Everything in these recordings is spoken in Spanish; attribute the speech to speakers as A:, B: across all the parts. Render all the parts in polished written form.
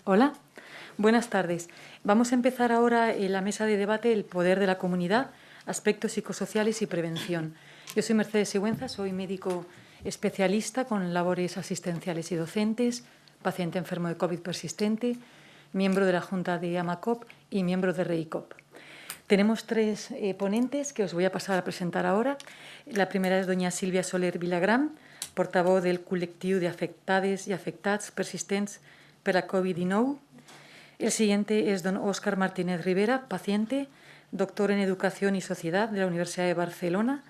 A: Hola, buenas tardes. Vamos a empezar ahora en la mesa de debate El poder de la comunidad, aspectos psicosociales y prevención. Yo soy Mercedes Sigüenza, soy médico especialista con labores asistenciales y docentes, paciente enfermo de COVID persistente, miembro de la Junta de AMACOP y miembro de REICOP. Tenemos tres ponentes que os voy a pasar a presentar ahora. La primera es doña Sílvia Soler Vilagrán, portavoz del col·lectiu d'afectades i afectats persistents per la COVID-19. El siguiente es don Óscar Martínez Rivera, paciente, doctor en Educación y Sociedad de la Universidad de Barcelona,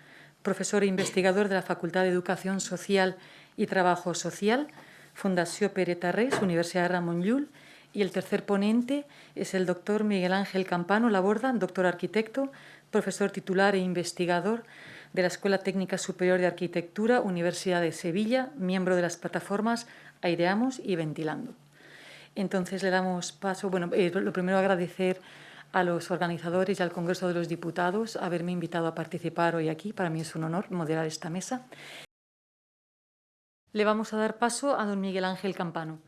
A: profesor e investigador de la Facultad de Educación Social y Trabajo Social, Fundació Pere Tarrés, Universidad de Ramon Llull. Y el tercer ponente es el doctor Miguel Ángel Campano Laborda, doctor arquitecto, profesor titular e investigador de la Escuela Técnica Superior de Arquitectura, Universidad de Sevilla, miembro de las plataformas Aireamos y Ventilando. Entonces le damos paso. Bueno, lo primero agradecer a los organizadores y al Congreso de los Diputados haberme invitado a participar hoy aquí. Para mí es un honor moderar esta mesa. Le vamos a dar paso a don Miguel Ángel Campano.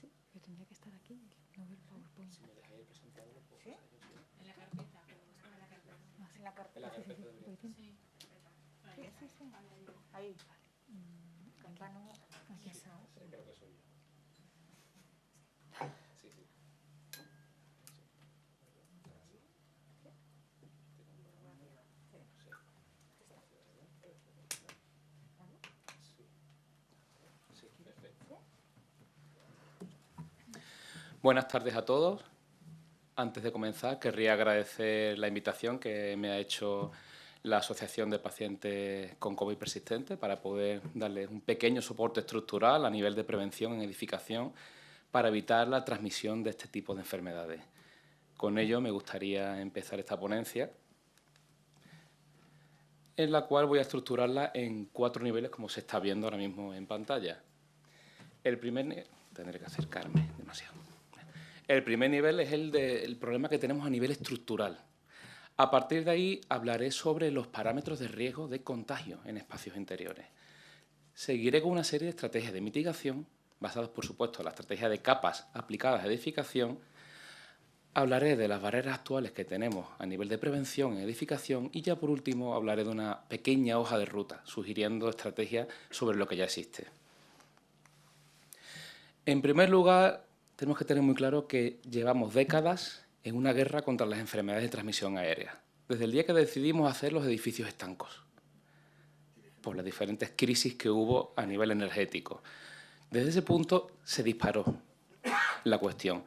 A: Sí, yo tendría que estar aquí, no ver PowerPoint. Si me dejáis el presentador, lo puedo pasar yo. ¿Sí? En la carpeta, pero no está en la carpeta. En la carpeta. Sí. Ahí. Campano, aquí está. Creo que soy yo. Sí, sí.
B: Buenas tardes a todos. Antes de comenzar, querría agradecer la invitación que me ha hecho la Asociación de Pacientes con COVID persistente para poder darles un pequeño soporte estructural a nivel de prevención en edificación para evitar la transmisión de este tipo de enfermedades. Con ello me gustaría empezar esta ponencia, en la cual voy a estructurarla en 4 niveles, como se está viendo ahora mismo en pantalla. El primer... Tendré que acercarme demasiado. El primer nivel es el problema que tenemos a nivel estructural. A partir de ahí hablaré sobre los parámetros de riesgo de contagio en espacios interiores. Seguiré con una serie de estrategias de mitigación, basadas, por supuesto, en la estrategia de capas aplicadas a edificación. Hablaré de las barreras actuales que tenemos a nivel de prevención en edificación y ya por último hablaré de una pequeña hoja de ruta, sugiriendo estrategias sobre lo que ya existe. En primer lugar, tenemos que tener muy claro que llevamos décadas en una guerra contra las enfermedades de transmisión aérea, desde el día que decidimos hacer los edificios estancos, por las diferentes crisis que hubo a nivel energético. Desde ese punto se disparó la cuestión.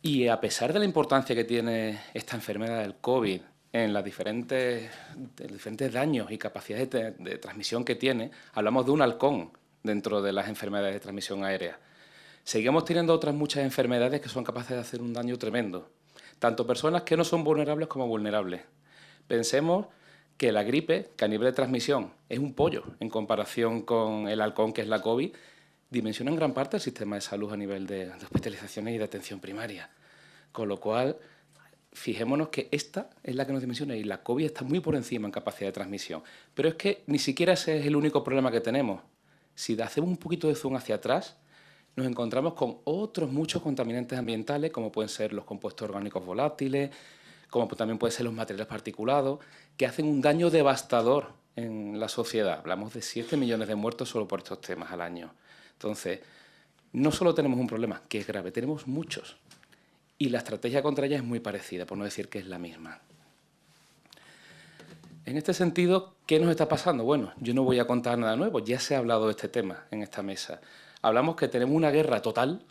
B: Y a pesar de la importancia que tiene esta enfermedad del COVID en los diferentes daños y capacidades de transmisión que tiene, hablamos de un halcón dentro de las enfermedades de transmisión aérea. Seguimos teniendo otras muchas enfermedades que son capaces de hacer un daño tremendo, tanto personas que no son vulnerables como vulnerables. Pensemos que la gripe, que a nivel de transmisión es un pollo en comparación con el halcón que es la COVID, dimensiona en gran parte el sistema de salud a nivel de hospitalizaciones y de atención primaria. Con lo cual, fijémonos que esta es la que nos dimensiona y la COVID está muy por encima en capacidad de transmisión. Pero es que ni siquiera ese es el único problema que tenemos. Si hacemos un poquito de zoom hacia atrás, nos encontramos con otros muchos contaminantes ambientales, como pueden ser los compuestos orgánicos volátiles, como también pueden ser los materiales particulados, que hacen un daño devastador en la sociedad. Hablamos de 7 millones de muertos solo por estos temas al año. Entonces, no solo tenemos un problema, que es grave, tenemos muchos. Y la estrategia contra ella es muy parecida, por no decir que es la misma. En este sentido, ¿qué nos está pasando? Bueno, yo no voy a contar nada nuevo, ya se ha hablado de este tema en esta mesa. Hablamos que tenemos una guerra total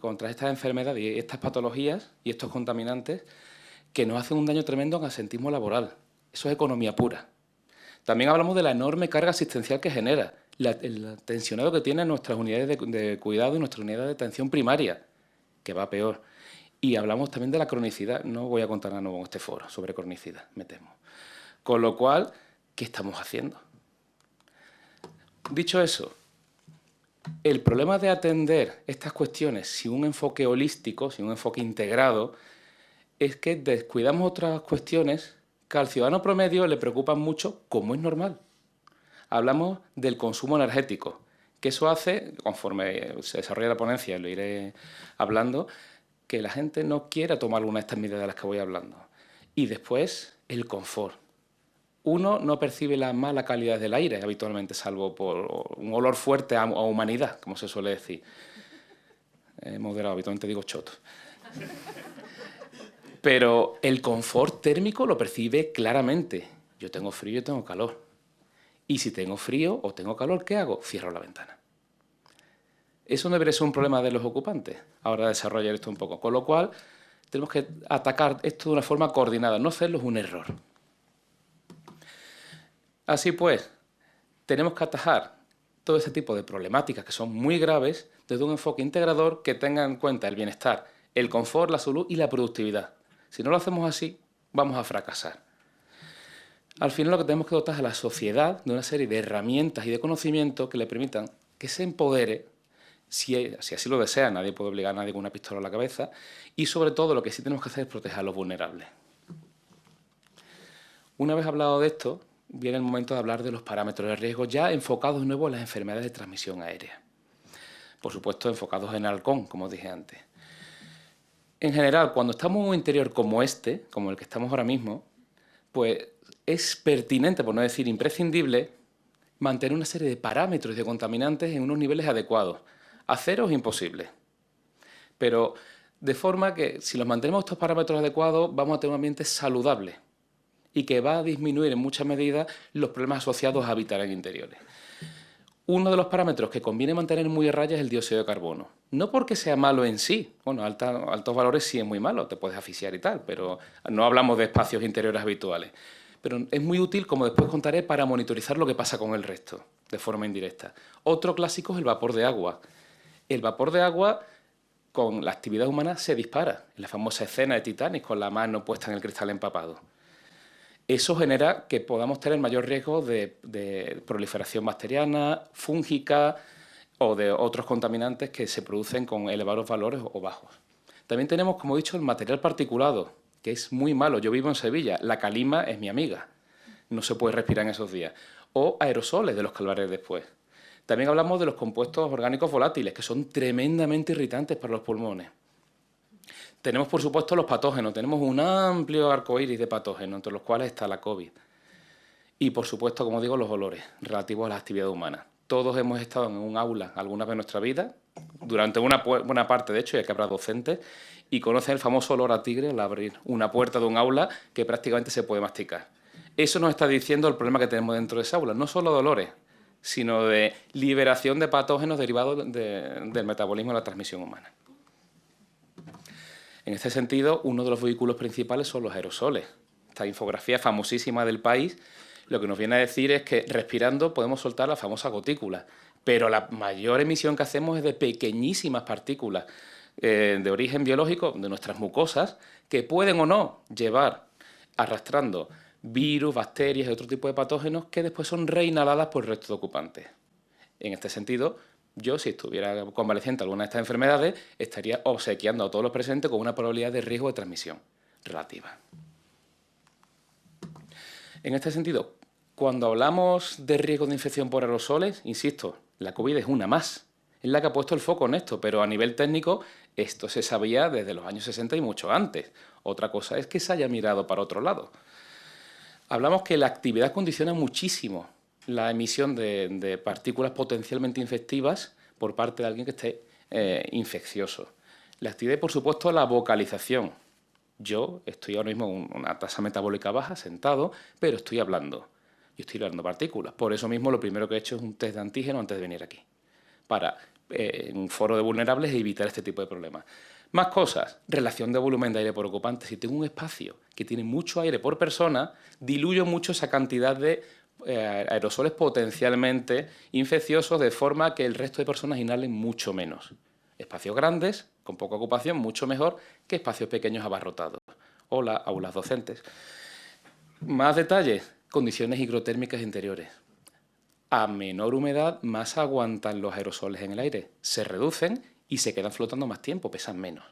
B: contra estas enfermedades y estas patologías y estos contaminantes que nos hacen un daño tremendo en el asentismo laboral. Eso es economía pura. También hablamos de la enorme carga asistencial que genera, el tensionado que tienen nuestras unidades de cuidado y nuestras unidades de atención primaria, que va peor. Y hablamos también de la cronicidad. No voy a contar nada nuevo en este foro sobre cronicidad, me temo. Con lo cual, ¿qué estamos haciendo? Dicho eso, el problema de atender estas cuestiones sin un enfoque holístico, sin un enfoque integrado, es que descuidamos otras cuestiones que al ciudadano promedio le preocupan mucho, como es normal. Hablamos del consumo energético, que eso hace, conforme se desarrolla la ponencia, lo iré hablando, que la gente no quiera tomar alguna de estas medidas de las que voy hablando. Y después, el confort. Uno no percibe la mala calidad del aire habitualmente, salvo por un olor fuerte a humanidad, como se suele decir. Moderado, habitualmente digo choto. Pero el confort térmico lo percibe claramente. Yo tengo frío y tengo calor. Y si tengo frío o tengo calor, ¿qué hago? Cierro la ventana. Eso no debería ser un problema de los ocupantes. Ahora desarrollar esto un poco. Con lo cual, tenemos que atacar esto de una forma coordinada. No hacerlo es un error. Así pues, tenemos que atajar todo ese tipo de problemáticas que son muy graves desde un enfoque integrador que tenga en cuenta el bienestar, el confort, la salud y la productividad. Si no lo hacemos así, vamos a fracasar. Al final lo que tenemos que dotar es a la sociedad de una serie de herramientas y de conocimientos que le permitan que se empodere, si así lo desea, nadie puede obligar a nadie con una pistola a la cabeza, y sobre todo lo que sí tenemos que hacer es proteger a los vulnerables. Una vez hablado de esto, viene el momento de hablar de los parámetros de riesgo ya enfocados de nuevo en las enfermedades de transmisión aérea. Por supuesto, enfocados en el halcón, como dije antes. En general, cuando estamos en un interior como este, como el que estamos ahora mismo, pues es pertinente, por no decir imprescindible, mantener una serie de parámetros de contaminantes en unos niveles adecuados. A cero es imposible. Pero de forma que, si los mantenemos estos parámetros adecuados, vamos a tener un ambiente saludable y que va a disminuir en mucha medida los problemas asociados a habitar en interiores. Uno de los parámetros que conviene mantener muy a raya es el dióxido de carbono. No porque sea malo en sí, bueno, altos valores sí es muy malo, te puedes asfixiar y tal, pero no hablamos de espacios interiores habituales. Pero es muy útil, como después contaré, para monitorizar lo que pasa con el resto, de forma indirecta. Otro clásico es el vapor de agua. El vapor de agua, con la actividad humana, se dispara. En la famosa escena de Titanic, con la mano puesta en el cristal empapado. Eso genera que podamos tener mayor riesgo de proliferación bacteriana, fúngica o de otros contaminantes que se producen con elevados valores o bajos. También tenemos, como he dicho, el material particulado, que es muy malo. Yo vivo en Sevilla, la calima es mi amiga, no se puede respirar en esos días. O aerosoles, de los que hablaré después. También hablamos de los compuestos orgánicos volátiles, que son tremendamente irritantes para los pulmones. Tenemos, por supuesto, los patógenos. Tenemos un amplio arcoíris de patógenos, entre los cuales está la COVID. Y, por supuesto, como digo, los olores relativos a la actividad humana. Todos hemos estado en un aula alguna vez en nuestra vida, durante una buena parte, de hecho, ya que habrá docentes, y conocen el famoso olor a tigre al abrir una puerta de un aula que prácticamente se puede masticar. Eso nos está diciendo el problema que tenemos dentro de esa aula, no solo de olores, sino de liberación de patógenos derivados del metabolismo de la transmisión humana. En este sentido, uno de los vehículos principales son los aerosoles. Esta infografía famosísima del país lo que nos viene a decir es que respirando podemos soltar la famosa gotícula, pero la mayor emisión que hacemos es de pequeñísimas partículas de origen biológico de nuestras mucosas que pueden o no llevar arrastrando virus, bacterias y otro tipo de patógenos que después son reinhaladas por el resto de ocupantes. En este sentido, yo, si estuviera convaleciente de alguna de estas enfermedades, estaría obsequiando a todos los presentes con una probabilidad de riesgo de transmisión relativa. En este sentido, cuando hablamos de riesgo de infección por aerosoles, insisto, la COVID es una más. Es la que ha puesto el foco en esto, pero a nivel técnico esto se sabía desde los años 60 y mucho antes. Otra cosa es que se haya mirado para otro lado. Hablamos que la actividad condiciona muchísimo la emisión de partículas potencialmente infectivas por parte de alguien que esté infeccioso. La actividad y, por supuesto, la vocalización. Yo estoy ahora mismo en una tasa metabólica baja, sentado, pero estoy hablando. Yo estoy hablando partículas. Por eso mismo lo primero que he hecho es un test de antígeno antes de venir aquí, para, en un foro de vulnerables, evitar este tipo de problemas. Más cosas, relación de volumen de aire por ocupante. Si tengo un espacio que tiene mucho aire por persona, diluyo mucho esa cantidad de aerosoles potencialmente infecciosos, de forma que el resto de personas inhalen mucho menos. Espacios grandes, con poca ocupación, mucho mejor que espacios pequeños abarrotados. O las aulas docentes. Más detalles, condiciones higrotérmicas interiores. A menor humedad, más aguantan los aerosoles en el aire. Se reducen y se quedan flotando más tiempo, pesan menos.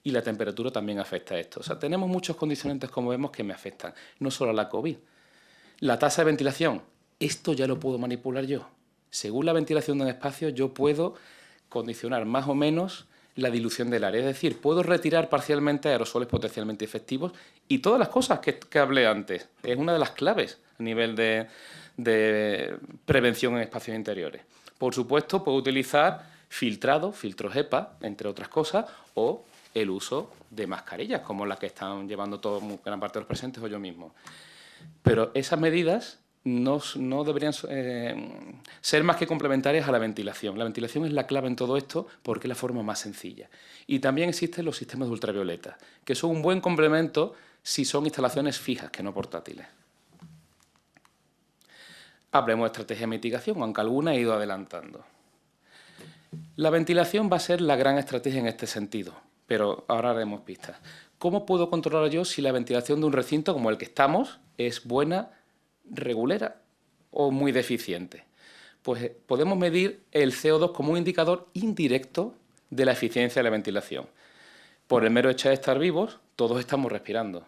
B: Y la temperatura también afecta a esto. O sea, tenemos muchos condicionantes, como vemos, que me afectan. No solo a la COVID. La tasa de ventilación, Esto ya lo puedo manipular yo. Según la ventilación de un espacio, yo puedo condicionar más o menos la dilución del área. Es decir, puedo retirar parcialmente aerosoles potencialmente efectivos y todas las cosas que hablé antes. Es una de las claves a nivel de prevención en espacios interiores. Por supuesto, puedo utilizar filtros HEPA, entre otras cosas, o el uso de mascarillas, como las que están llevando gran parte de los presentes o yo mismo. Pero esas medidas no deberían ser más que complementarias a la ventilación. La ventilación es la clave en todo esto porque es la forma más sencilla. Y también existen los sistemas de ultravioleta, que son un buen complemento si son instalaciones fijas, que no portátiles. Hablemos de estrategia de mitigación, aunque alguna he ido adelantando. La ventilación va a ser la gran estrategia en este sentido, pero ahora haremos pistas. ¿Cómo puedo controlar yo si la ventilación de un recinto como el que estamos es buena, regulera o muy deficiente? Pues podemos medir el CO2 como un indicador indirecto de la eficiencia de la ventilación. Por el mero hecho de estar vivos, todos estamos respirando.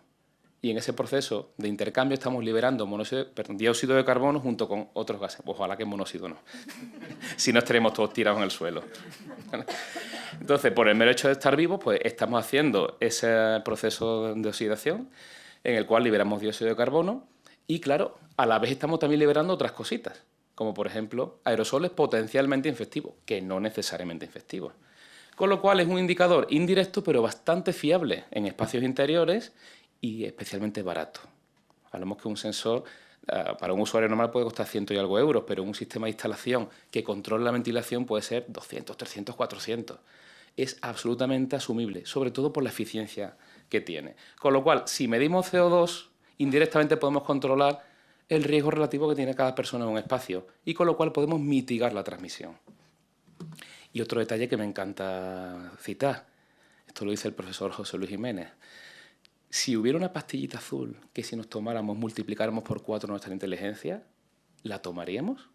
B: Y en ese proceso de intercambio estamos liberando dióxido de carbono junto con otros gases. Ojalá que monóxido no. Si no, estaremos todos tirados en el suelo. Entonces, por el mero hecho de estar vivos, pues estamos haciendo ese proceso de oxidación en el cual liberamos dióxido de carbono y, claro, a la vez estamos también liberando otras cositas, como por ejemplo aerosoles potencialmente infectivos, que no necesariamente infectivos. Con lo cual es un indicador indirecto, pero bastante fiable en espacios interiores y especialmente barato. Hablamos que un sensor para un usuario normal puede costar 100 y algo euros, pero un sistema de instalación que controle la ventilación puede ser 200, 300, 400. Es absolutamente asumible, sobre todo por la eficiencia que tiene. Con lo cual, si medimos CO2, indirectamente podemos controlar el riesgo relativo que tiene cada persona en un espacio y con lo cual podemos mitigar la transmisión. Y otro detalle que me encanta citar, esto lo dice el profesor José Luis Jiménez. Si hubiera una pastillita azul que si nos tomáramos multiplicáramos por 4 nuestra inteligencia, ¿la tomaríamos?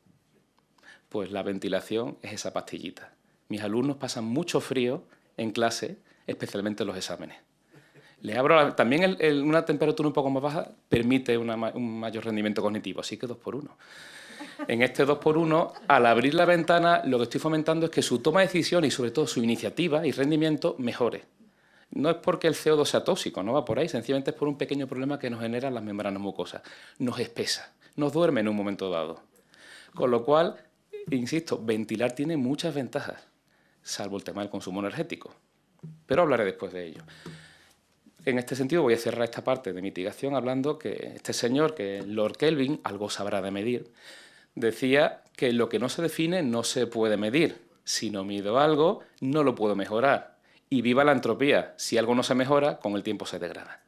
B: Pues la ventilación es esa pastillita. Mis alumnos pasan mucho frío en clase, especialmente en los exámenes. Les abro también una temperatura un poco más baja permite un mayor rendimiento cognitivo, así que 2 por 1. En este 2 por 1, al abrir la ventana, lo que estoy fomentando es que su toma de decisiones y sobre todo su iniciativa y rendimiento mejore. No es porque el CO2 sea tóxico, no va por ahí, sencillamente es por un pequeño problema que nos generan las membranas mucosas. Nos espesa, nos duerme en un momento dado. Con lo cual, insisto, ventilar tiene muchas ventajas, salvo el tema del consumo energético. Pero hablaré después de ello. En este sentido voy a cerrar esta parte de mitigación hablando que este señor, que Lord Kelvin, algo sabrá de medir, decía que lo que no se define no se puede medir. Si no mido algo, no lo puedo mejorar. Y viva la entropía, si algo no se mejora, con el tiempo se degrada.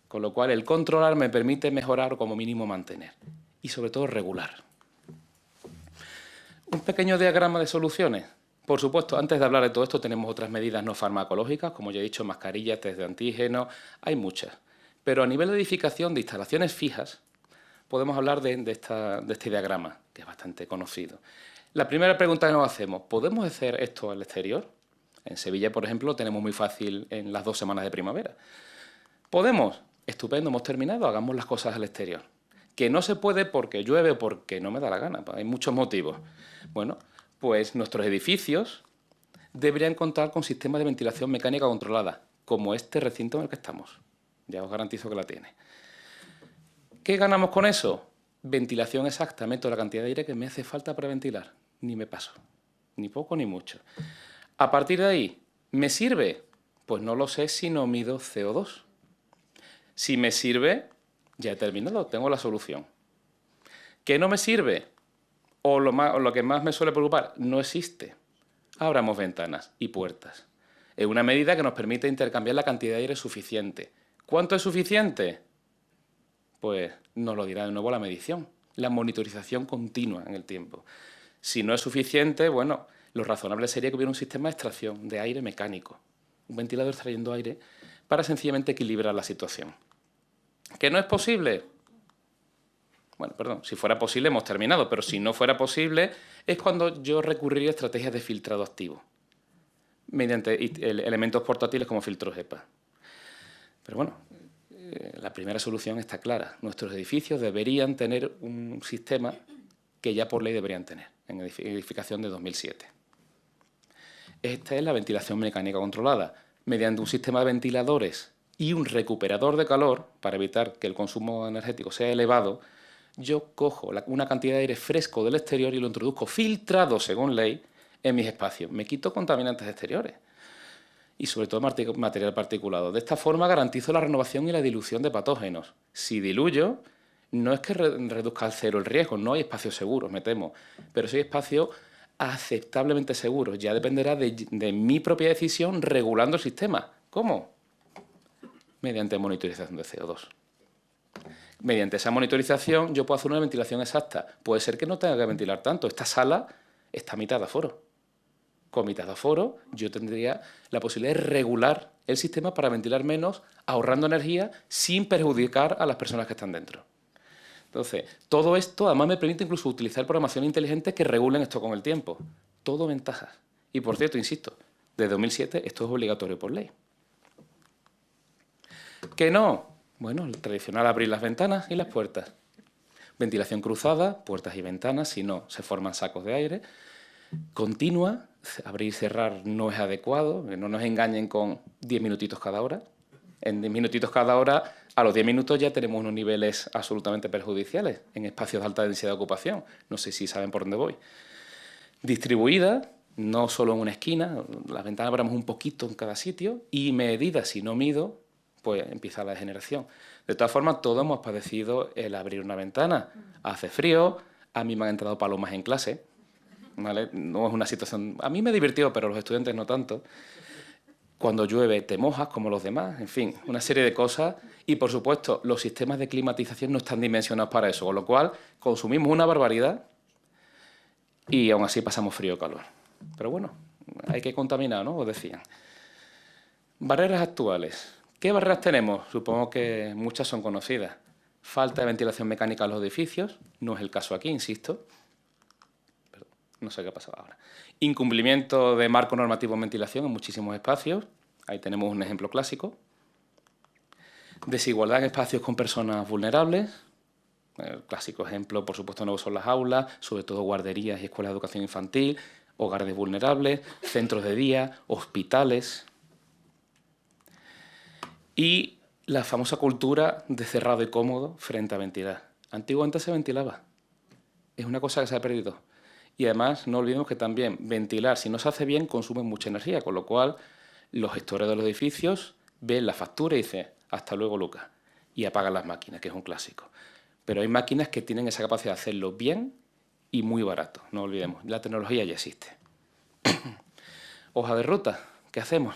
B: Con lo cual, el controlar me permite mejorar o como mínimo mantener. Y sobre todo, regular. Un pequeño diagrama de soluciones. Por supuesto, antes de hablar de todo esto, tenemos otras medidas no farmacológicas, como ya he dicho, mascarillas, test de antígenos, hay muchas. Pero a nivel de edificación de instalaciones fijas, podemos hablar de este diagrama, que es bastante conocido. La primera pregunta que nos hacemos, ¿podemos hacer esto al exterior? En Sevilla, por ejemplo, lo tenemos muy fácil en las 2 semanas de primavera. ¿Podemos? Estupendo, hemos terminado, hagamos las cosas al exterior. Que no se puede porque llueve o porque no me da la gana, hay muchos motivos. Bueno, pues nuestros edificios deberían contar con sistemas de ventilación mecánica controlada, como este recinto en el que estamos. Ya os garantizo que la tiene. ¿Qué ganamos con eso? Ventilación exacta, meto la cantidad de aire que me hace falta para ventilar. Ni me paso, ni poco ni mucho. A partir de ahí, ¿me sirve? Pues no lo sé si no mido CO2. Si me sirve, ya he terminado, tengo la solución. ¿Qué no me sirve? O lo que más me suele preocupar, no existe. Abramos ventanas y puertas. Es una medida que nos permite intercambiar la cantidad de aire suficiente. ¿Cuánto es suficiente? Pues nos lo dirá de nuevo la medición, la monitorización continua en el tiempo. Si no es suficiente, bueno, lo razonable sería que hubiera un sistema de extracción de aire mecánico, un ventilador extrayendo aire, para sencillamente equilibrar la situación. ¿Que no es posible? Bueno, perdón, si fuera posible hemos terminado, pero si no fuera posible es cuando yo recurriría a estrategias de filtrado activo, mediante elementos portátiles como filtros HEPA. Pero bueno, la primera solución está clara. Nuestros edificios deberían tener un sistema que ya por ley deberían tener, en edificación de 2007. Esta es la ventilación mecánica controlada. Mediante un sistema de ventiladores y un recuperador de calor, para evitar que el consumo energético sea elevado, yo cojo una cantidad de aire fresco del exterior y lo introduzco filtrado según ley en mis espacios. Me quito contaminantes exteriores y sobre todo material particulado. De esta forma garantizo la renovación y la dilución de patógenos. Si diluyo, no es que reduzca al cero el riesgo, no hay espacios seguros, me temo, pero sí hay espacios aceptablemente seguros. Ya dependerá de mi propia decisión regulando el sistema. ¿Cómo? Mediante monitorización de CO2. Mediante esa monitorización yo puedo hacer una ventilación exacta. Puede ser que no tenga que ventilar tanto. Esta sala está a mitad de aforo. Con mitad de aforo yo tendría la posibilidad de regular el sistema para ventilar menos, ahorrando energía sin perjudicar a las personas que están dentro. Entonces, todo esto además me permite incluso utilizar programación inteligente que regulen esto con el tiempo. Todo ventajas. Y por cierto, insisto, desde 2007 esto es obligatorio por ley. ¿Qué no? Bueno, el tradicional abrir las ventanas y las puertas. Ventilación cruzada, puertas y ventanas, si no, se forman sacos de aire. Continua, abrir y cerrar no es adecuado, no nos engañen con 10 minutitos cada hora. En 10 minutitos cada hora, a los 10 minutos ya tenemos unos niveles absolutamente perjudiciales en espacios de alta densidad de ocupación. No sé si saben por dónde voy. Distribuida, no solo en una esquina, las ventanas abramos un poquito en cada sitio, y medida, si no mido, pues empieza la degeneración. De todas formas, todos hemos padecido el abrir una ventana. Hace frío, a mí me han entrado palomas en clase, ¿vale? No es una situación... A mí me divirtió, pero los estudiantes no tanto. Cuando llueve te mojas como los demás, en fin, una serie de cosas. Y, por supuesto, los sistemas de climatización no están dimensionados para eso, con lo cual consumimos una barbaridad y aún así pasamos frío o calor. Pero bueno, hay que contaminar, ¿no? Os decían. Barreras actuales. ¿Qué barreras tenemos? Supongo que muchas son conocidas. Falta de ventilación mecánica en los edificios, no es el caso aquí, insisto. Perdón, no sé qué ha pasado ahora. Incumplimiento de marco normativo en ventilación en muchísimos espacios. Ahí tenemos un ejemplo clásico. Desigualdad en espacios con personas vulnerables. El clásico ejemplo, por supuesto, no son las aulas, sobre todo guarderías y escuelas de educación infantil, hogares vulnerables, centros de día, hospitales. Y la famosa cultura de cerrado y cómodo frente a ventilar. Antiguamente se ventilaba. Es una cosa que se ha perdido. Y además, no olvidemos que también ventilar, si no se hace bien, consume mucha energía, con lo cual los gestores de los edificios ven la factura y dicen, hasta luego, Lucas, y apagan las máquinas, que es un clásico. Pero hay máquinas que tienen esa capacidad de hacerlo bien y muy barato, no olvidemos. La tecnología ya existe. Hoja de ruta, ¿qué hacemos?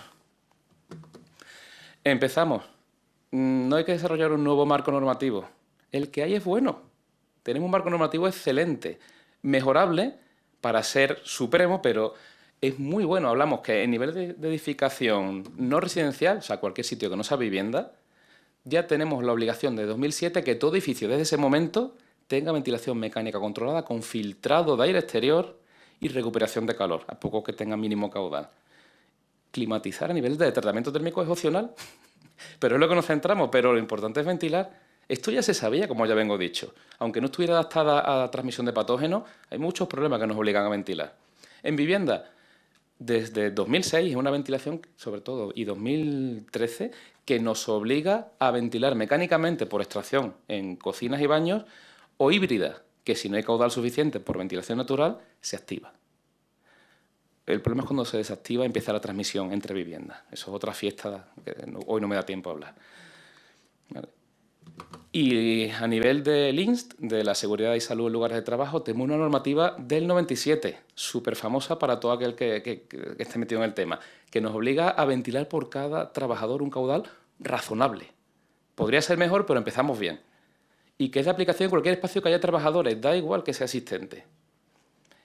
B: Empezamos. No hay que desarrollar un nuevo marco normativo. El que hay es bueno. Tenemos un marco normativo excelente, mejorable para ser supremo, pero es muy bueno. Hablamos que en nivel de edificación no residencial, o sea, cualquier sitio que no sea vivienda, ya tenemos la obligación de 2007 que todo edificio desde ese momento tenga ventilación mecánica controlada con filtrado de aire exterior y recuperación de calor, a poco que tenga mínimo caudal. Climatizar a nivel de tratamiento térmico es opcional, pero es lo que nos centramos, pero lo importante es ventilar. Esto ya se sabía, como ya vengo dicho. Aunque no estuviera adaptada a la transmisión de patógenos, hay muchos problemas que nos obligan a ventilar. En vivienda, desde 2006 es una ventilación, sobre todo, y 2013, que nos obliga a ventilar mecánicamente por extracción en cocinas y baños o híbrida, que si no hay caudal suficiente por ventilación natural, se activa. El problema es cuando se desactiva y empieza la transmisión entre viviendas. Eso es otra fiesta que hoy no me da tiempo a hablar. ¿Vale? Y a nivel del INST, de la seguridad y salud en lugares de trabajo, tenemos una normativa del 97, súper famosa para todo aquel que esté metido en el tema, que nos obliga a ventilar por cada trabajador un caudal razonable. Podría ser mejor, pero empezamos bien. Y que es de aplicación en cualquier espacio que haya trabajadores, da igual que sea asistente.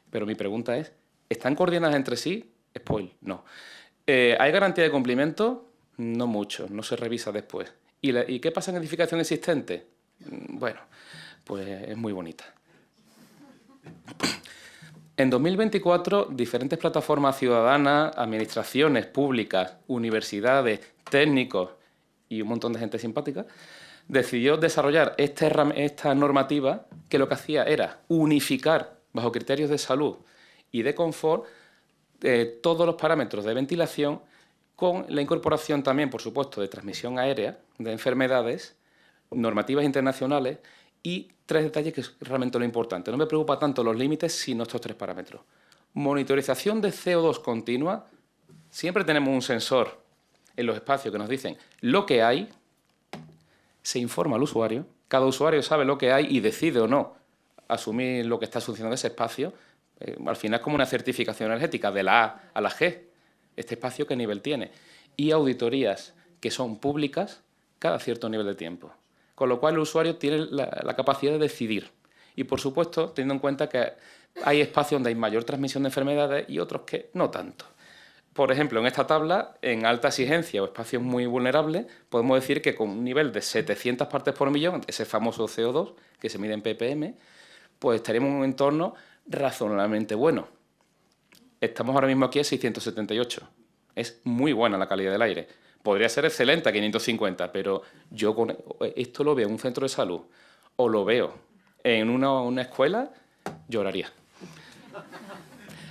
B: Pero mi pregunta es, ¿están coordinadas entre sí? Spoil, no. ¿Hay garantía de cumplimiento? No mucho, no se revisa después. ¿Y qué pasa en edificación existente? Bueno, pues es muy bonita. En 2024, diferentes plataformas ciudadanas, administraciones públicas, universidades, técnicos y un montón de gente simpática, decidió desarrollar esta normativa que lo que hacía era unificar, bajo criterios de salud y de confort, todos los parámetros de ventilación, con la incorporación también, por supuesto, de transmisión aérea, de enfermedades, normativas internacionales y 3 detalles que es realmente lo importante. No me preocupa tanto los límites, sino estos 3 parámetros. Monitorización de CO2 continua. Siempre tenemos un sensor en los espacios que nos dicen lo que hay, se informa al usuario, cada usuario sabe lo que hay y decide o no asumir lo que está sucediendo en ese espacio. Al final es como una certificación energética de la A a la G. Este espacio, ¿qué nivel tiene? Y auditorías que son públicas cada cierto nivel de tiempo. Con lo cual el usuario tiene la capacidad de decidir. Y, por supuesto, teniendo en cuenta que hay espacios donde hay mayor transmisión de enfermedades y otros que no tanto. Por ejemplo, en esta tabla, en alta exigencia o espacios muy vulnerables, podemos decir que con un nivel de 700 partes por millón, ese famoso CO2, que se mide en ppm, pues estaríamos en un entorno razonablemente bueno. Estamos ahora mismo aquí a 678. Es muy buena la calidad del aire. Podría ser excelente a 550, pero yo con esto lo veo en un centro de salud o lo veo en una escuela, lloraría.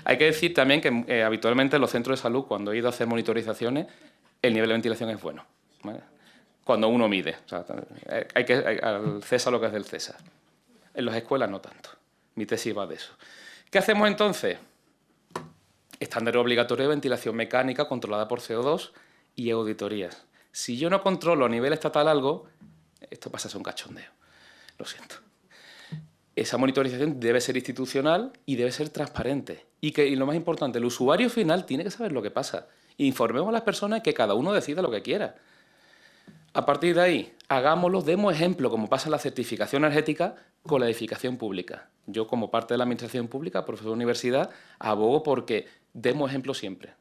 B: Hay que decir también que habitualmente en los centros de salud, cuando he ido a hacer monitorizaciones, el nivel de ventilación es bueno, ¿vale? Cuando uno mide. O sea, al César lo que es del César. En las escuelas no tanto. Mi tesis va de eso. ¿Qué hacemos entonces? Estándar obligatorio de ventilación mecánica controlada por CO2 y auditorías. Si yo no controlo a nivel estatal algo, esto pasa a ser un cachondeo. Lo siento. Esa monitorización debe ser institucional y debe ser transparente. Y lo más importante, el usuario final tiene que saber lo que pasa. Informemos a las personas que cada uno decida lo que quiera. A partir de ahí, hagámoslo, demos ejemplo, como pasa en la certificación energética, con la edificación pública. Yo, como parte de la administración pública, profesor de universidad, abogo porque demos ejemplo siempre.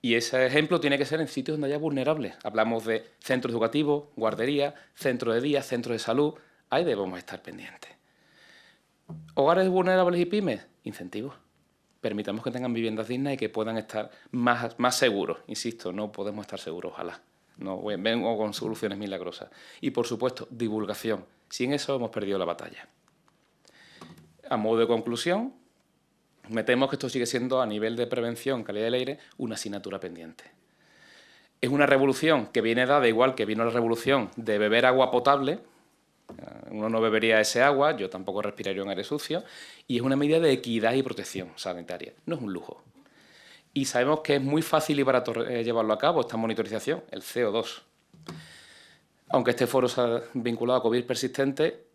B: Y ese ejemplo tiene que ser en sitios donde haya vulnerables. Hablamos de centros educativos, guarderías, centros de día, centros de salud. Ahí debemos estar pendientes. Hogares vulnerables y pymes, incentivos. Permitamos que tengan viviendas dignas y que puedan estar más seguros. Insisto, no podemos estar seguros, ojalá. No vengo con soluciones milagrosas. Y, por supuesto, divulgación. Sin eso hemos perdido la batalla. A modo de conclusión, me temo que esto sigue siendo, a nivel de prevención, calidad del aire, una asignatura pendiente. Es una revolución que viene dada igual que vino la revolución de beber agua potable. Uno no bebería ese agua, yo tampoco respiraría un aire sucio, y es una medida de equidad y protección sanitaria, no es un lujo. Y sabemos que es muy fácil y barato llevarlo a cabo, esta monitorización, el CO2. Aunque este foro se ha vinculado a COVID persistente,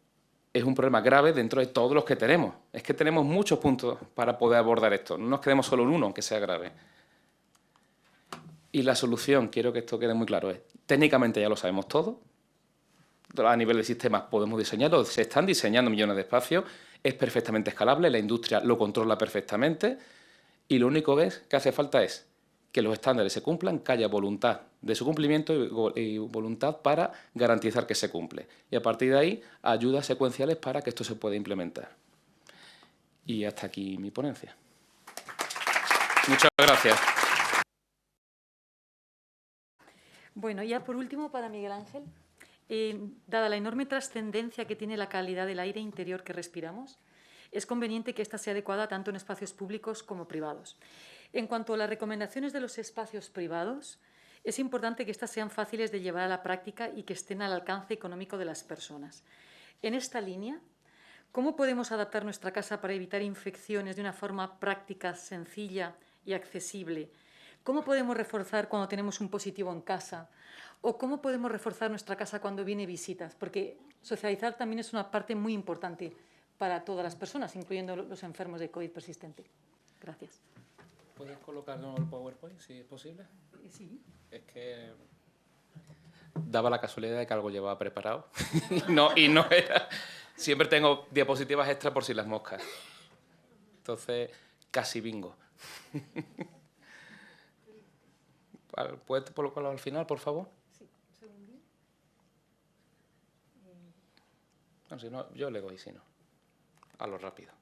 B: es un problema grave dentro de todos los que tenemos. Es que tenemos muchos puntos para poder abordar esto, no nos quedemos solo en uno, aunque sea grave. Y la solución, quiero que esto quede muy claro, es, técnicamente ya lo sabemos todo. A nivel de sistemas podemos diseñarlo, se están diseñando millones de espacios, es perfectamente escalable, la industria lo controla perfectamente y lo único que hace falta es que los estándares se cumplan, que haya voluntad de su cumplimiento y voluntad para garantizar que se cumple. Y a partir de ahí, ayudas secuenciales para que esto se pueda implementar. Y hasta aquí mi ponencia. Muchas gracias.
A: Bueno, ya por último, para Miguel Ángel. Dada la enorme trascendencia que tiene la calidad del aire interior que respiramos, es conveniente que ésta sea adecuada tanto en espacios públicos como privados. En cuanto a las recomendaciones de los espacios privados, es importante que éstas sean fáciles de llevar a la práctica y que estén al alcance económico de las personas. En esta línea, ¿cómo podemos adaptar nuestra casa para evitar infecciones de una forma práctica, sencilla y accesible? ¿Cómo podemos reforzar cuando tenemos un positivo en casa? ¿O cómo podemos reforzar nuestra casa cuando viene visitas? Porque socializar también es una parte muy importante para todas las personas, incluyendo los enfermos de COVID persistente. Gracias.
B: ¿Puedes colocarnos el PowerPoint, si es posible?
A: Sí.
B: Es que daba la casualidad de que algo llevaba preparado y no era. Siempre tengo diapositivas extra por si las moscas. Entonces, casi bingo. ¿Puedes colocarlo al final, por favor?
A: Sí, un segundín.
B: No, si no, yo le doy, si no. A lo rápido.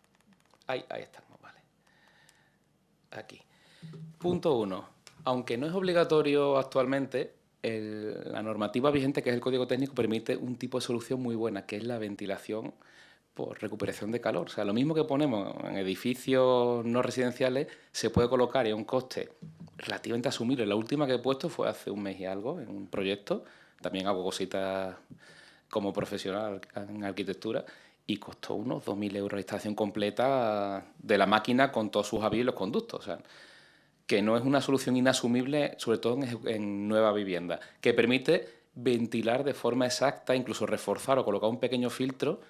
B: Ahí estamos, vale. Aquí. Punto 1. Aunque no es obligatorio actualmente, La normativa vigente, que es el Código Técnico, permite un tipo de solución muy buena, que es la ventilación por recuperación de calor. O sea, lo mismo que ponemos en edificios no residenciales, se puede colocar y a un coste relativamente asumible. La última que he puesto fue hace un mes y algo, en un proyecto. También hago cositas como profesional en arquitectura, y costó unos 2.000 euros la instalación completa de la máquina con todos sus avíos y los conductos. O sea, que no es una solución inasumible, sobre todo en nueva vivienda, que permite ventilar de forma exacta, incluso reforzar o colocar un pequeño filtro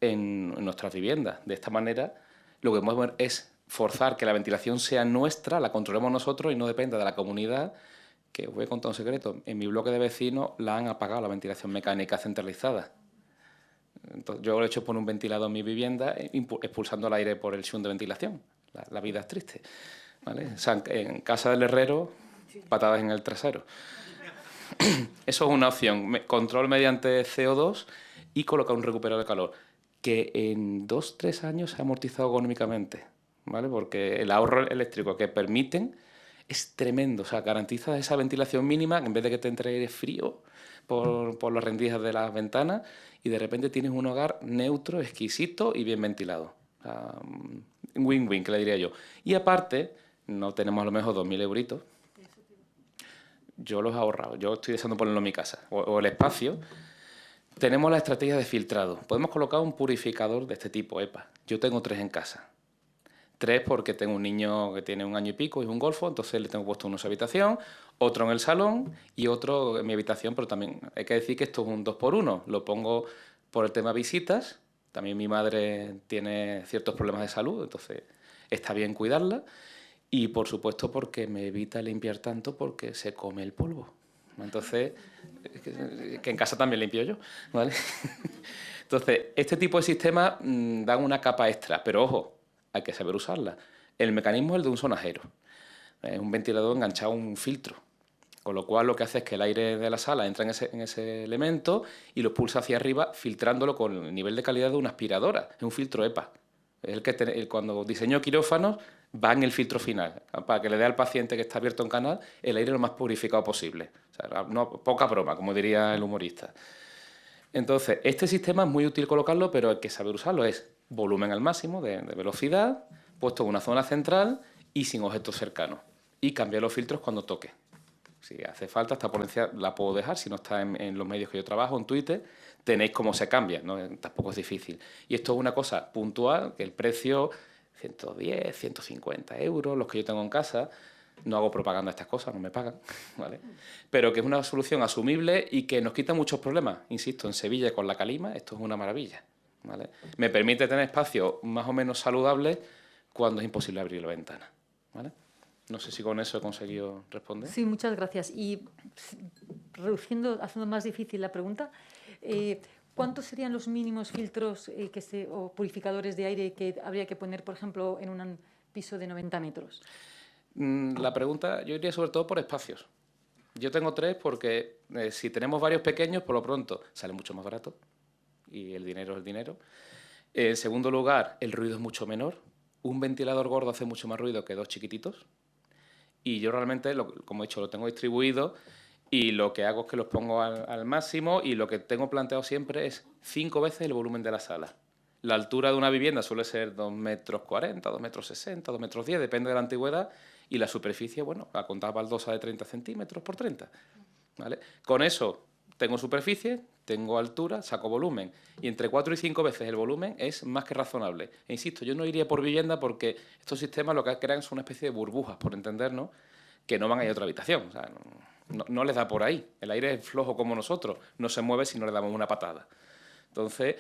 B: en nuestras viviendas. De esta manera, lo que podemos es forzar que la ventilación sea nuestra, la controlemos nosotros y no dependa de la comunidad. Que os voy a contar un secreto: en mi bloque de vecinos la han apagado la ventilación mecánica centralizada. Entonces, yo lo he hecho poner un ventilador en mi vivienda, expulsando el aire por el shun de ventilación. La vida es triste, ¿vale? O sea, en casa del herrero, patadas en el trasero. Eso es una opción. Control mediante CO2 y colocar un recuperador de calor, que en 2-3 años se ha amortizado económicamente, ¿vale? Porque el ahorro eléctrico que permiten es tremendo. O sea, garantiza esa ventilación mínima, en vez de que te entre aire frío por las rendijas de las ventanas, y de repente tienes un hogar neutro, exquisito y bien ventilado. O sea, win-win, que le diría yo. Y aparte, no tenemos a lo mejor 2.000 euritos. Yo los he ahorrado. Yo estoy deseando ponerlo en mi casa. O el espacio. Tenemos la estrategia de filtrado. Podemos colocar un purificador de este tipo, EPA. Yo tengo 3 en casa. 3 porque tengo un niño que tiene 1 año y pico y es un golfo, entonces le tengo puesto uno en su habitación, otro en el salón y otro en mi habitación, pero también hay que decir que esto es un 2x1. Lo pongo por el tema visitas. También mi madre tiene ciertos problemas de salud, entonces está bien cuidarla. Y, por supuesto, porque me evita limpiar tanto, porque se come el polvo. Entonces, que en casa también limpio yo, ¿vale? Entonces, este tipo de sistemas dan una capa extra, pero ojo, hay que saber usarla. El mecanismo es el de un sonajero. Es un ventilador enganchado a un filtro, con lo cual lo que hace es que el aire de la sala entra en ese elemento y lo expulsa hacia arriba, filtrándolo con el nivel de calidad de una aspiradora. Es un filtro EPA. Es el que cuando diseño quirófanos va en el filtro final, para que le dé al paciente que está abierto en canal el aire lo más purificado posible. O sea, no, poca broma, como diría el humorista. Entonces, este sistema es muy útil colocarlo, pero hay que saber usarlo. Es volumen al máximo de velocidad, puesto en una zona central y sin objetos cercanos. Y cambiar los filtros cuando toque. Si hace falta, esta ponencia la puedo dejar, si no está en los medios que yo trabajo, en Twitter, tenéis cómo se cambia, ¿no? Tampoco es difícil. Y esto es una cosa puntual, que el precio, 110, 150 euros, los que yo tengo en casa. No hago propaganda de estas cosas, no me pagan, ¿vale? Pero que es una solución asumible y que nos quita muchos problemas. Insisto, en Sevilla con la calima esto es una maravilla, ¿vale? Me permite tener espacios más o menos saludables cuando es imposible abrir la ventana, ¿vale? No sé si con eso he conseguido responder.
A: Sí, muchas gracias. Y haciendo más difícil la pregunta, ¿cuántos serían los mínimos filtros o purificadores de aire que habría que poner, por ejemplo, en un piso de 90 metros?
B: La pregunta, yo iría sobre todo por espacios. Yo tengo 3 porque si tenemos varios pequeños, por lo pronto sale mucho más barato y el dinero es el dinero. En segundo lugar, el ruido es mucho menor. Un ventilador gordo hace mucho más ruido que 2 chiquititos. Y yo realmente, como he dicho, lo tengo distribuido y lo que hago es que los pongo al máximo, y lo que tengo planteado siempre es 5 veces el volumen de la sala. La altura de una vivienda suele ser 2,40 metros, 2,60 metros, 2,10 metros, depende de la antigüedad, y la superficie, bueno, la contaba baldosa de 30 centímetros por 30. ¿Vale? Con eso tengo superficie, tengo altura, saco volumen, y entre 4 y 5 veces el volumen es más que razonable. E insisto, yo no iría por vivienda porque estos sistemas lo que crean son una especie de burbujas, por entendernos, que no van a ir a otra habitación. O sea, no les da por ahí. El aire es flojo como nosotros, no se mueve si no le damos una patada. Entonces,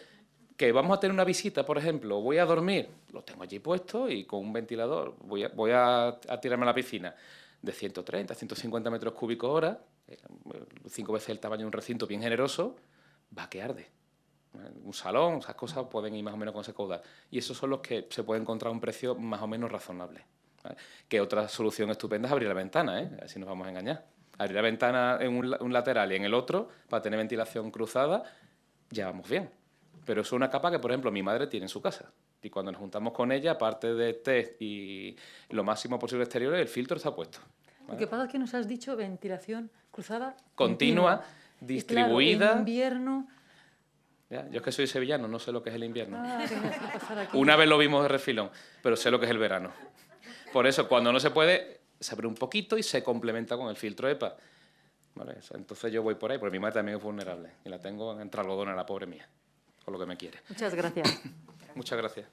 B: que vamos a tener una visita, por ejemplo, voy a dormir, lo tengo allí puesto y con un ventilador voy a tirarme a la piscina de 130, 150 metros cúbicos hora, 5 veces el tamaño de un recinto bien generoso, va que arde. Un salón, esas cosas pueden ir más o menos con ese caudal. Y esos son los que se puede encontrar a un precio más o menos razonable, ¿vale? Que otra solución estupenda es abrir la ventana, ¿eh? Así nos vamos a engañar. Abrir la ventana en un lateral y en el otro para tener ventilación cruzada, ya vamos bien. Pero eso es una capa que, por ejemplo, mi madre tiene en su casa. Y cuando nos juntamos con ella, aparte de test y lo máximo posible exteriores, el filtro está puesto.
A: Lo que pasa es que nos has dicho ventilación cruzada
B: Continua, distribuida.
A: Claro, en invierno...
B: Ya, yo es que soy sevillano, no sé lo que es el invierno.
A: que me hace pasar aquí.
B: Una vez lo vimos de refilón, pero sé lo que es el verano. Por eso, cuando no se puede, se abre un poquito y se complementa con el filtro EPA. ¿Vale? Entonces yo voy por ahí, porque mi madre también es vulnerable. Y la tengo entre algodón a la pobre mía, con lo que me quiere.
A: Muchas gracias.
B: Muchas gracias.